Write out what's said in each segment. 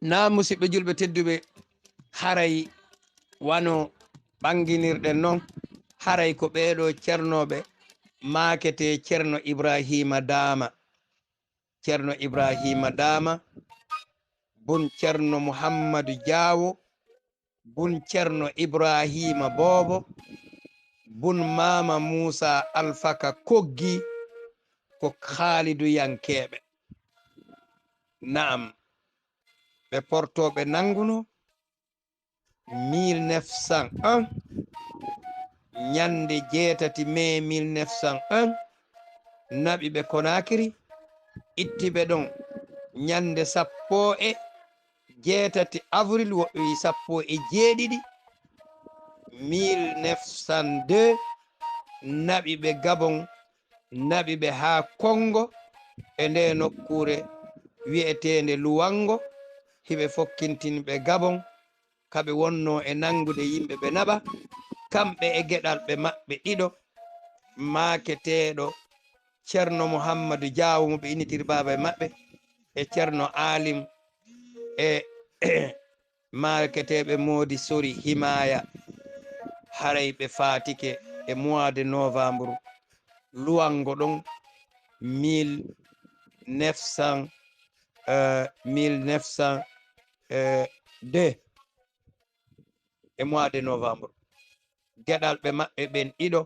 na musidɓe julɓe tedduɓe haray wano ɓanginirɗen noon haray ko ɓeeɗo ceernoɓe makete ceerno Ibrahima Dama, ceerno Ibrahima Dama bun ceerno Mouhammadou Diawo bun ceerno Ibrahima Bobo bun mama Moussa Alfaka Koggi ko Khalidou Yankeɓe. Naam ɓe portoɓe nanguno 1901 ñande 7 mai 1901 naɓi ɓe Konakiri ittiɓe ɗon ñande 18 avril woɓɓe wi 17 1902 naɓi ɓe Gabon naɓi ɓe ha Congo e nde nokkure wi'etende Luwango hiɓe fokkintini ɓe Gabon kaɓe wonno e nangude yimɓe ɓe naɓa kamɓe e geɗal ɓe maɓɓe ɗiɗo maketeɗo ceerno Mouhammadou Diawo mo ɓe initiri baba e maɓɓe e ceerno Alim e maketeɓe Modi Sori Himaya haray ɓe fatike e mois de novembre Luwango ɗon 1902 e mois de novembre geɗal ɓe maɓɓe ɓen ɗiɗo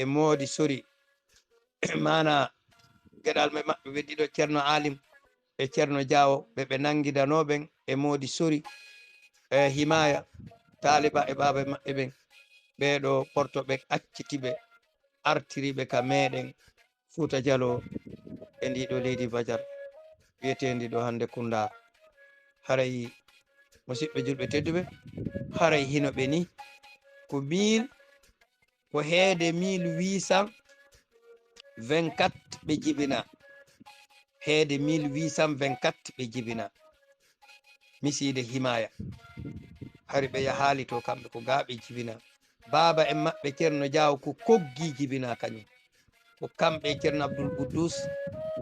e Modi Sori mana geɗal ɓe maɓɓe ɓe ɗiɗo ceerno Alim e ceerno Diawo ɓe nangidanoɓen e Modi Sori e Himaya taliba e baba maɓɓe ɓen ɓeɗo porto ɓe accitiɓe artiriɓe ka meɗen Fouta Dialo e ndiɗo leydi Badiar wiyetendi ɗo hande Kunda. Haray musidɓe julɓe tedduɓe haray hino ɓe ni ko ko heede 1824 ɓe jibina heede 1824 ɓe jibina miside Himaya hari ɓe yahali to kamɓe ko gaaɓe jibina baba en maɓɓe ceerno Diawo ko Koggi jibina kañum ko kamɓe ceerno Abdoul Quddus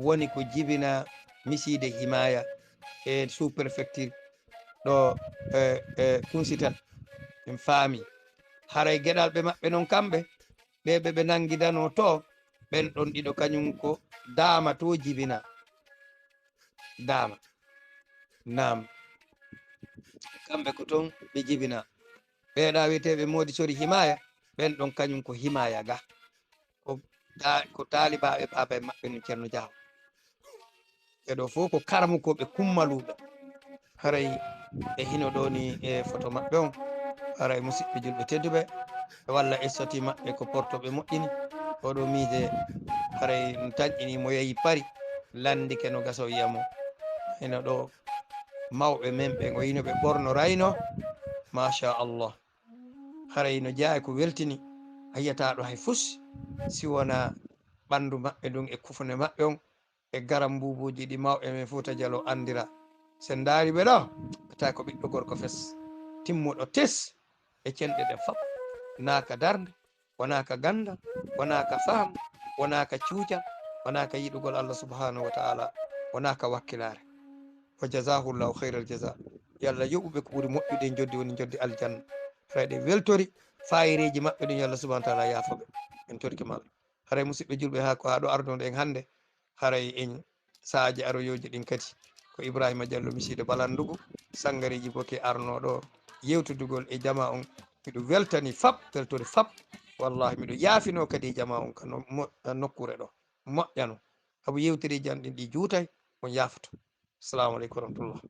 woni ko jibina miside Himaya e sous préfecture ɗo Kunsital en faami haray geɗal ɓe maɓɓe noon kamɓe ɓe nangidano to ɓen ɗon ɗiɗo kañum ko Dama to jibina Dama. Naam kamɓe ko ton ɓe jibina ɓeeɗa wiyeteɓe Modi Sori Himaya ɓen ɗon kañum ko Himaya ga ko talibaɓe baba e maɓɓe no ceerno Diawo ɓeɗo fof ko karamukoɓe kummaluɓe haray e hino ɗo ni e photo maɓɓe on haray musidɓe julɓe tedduɓe walla essati maɓɓe ko portoɓe moƴƴini oɗo mise haray taƴƴini mo yeehi Paris landike no gaso wiyamo hino ɗo mawɓe men ɓe o yino ɓe ɓornorayno machallah haray no jeeya ko weltini a yiyata ɗo hay fus si wona ɓandu maɓɓe ɗum e kufune maɓɓe on e garam mbubuji ɗi mawɓe men Fouta Dialo andira sen daari ɓe ɗo tawi ko ɓiɗɗo gorko fes timmuɗo tes e cenɗe ɗe fab naka darde wonaka gandal wonaka faham wonaka cuuca wonaka yiɗugol Allah subhanahu wa ta'ala wonaka wakkilare wa jazahullahu khairal jaza yo Allah yoɓuɓe ko ɓuuri moƴƴude joddi woni joddi aljanna haray ɗe weltori fayireji maɓɓe ɗum yo Allah subhanahu wa ta'ala yafaɓe en torki ma Allah haray musidɓe julɓe ha ko haɗo arnoɗo en hande haray en saaji aroyoji ɗin kadi ko Ibrahima Diallo miside Balandugu sangareji boke arnoɗo yewtudugol e jama on miɗo weltani fab weltore fab wallahi miɗo yaafino kadi jama on ka nokkure ɗo moƴƴano saabu yewtereji an ɗin ɗi juutay on yafoto. Assalamu aleykum wa rahmatullah.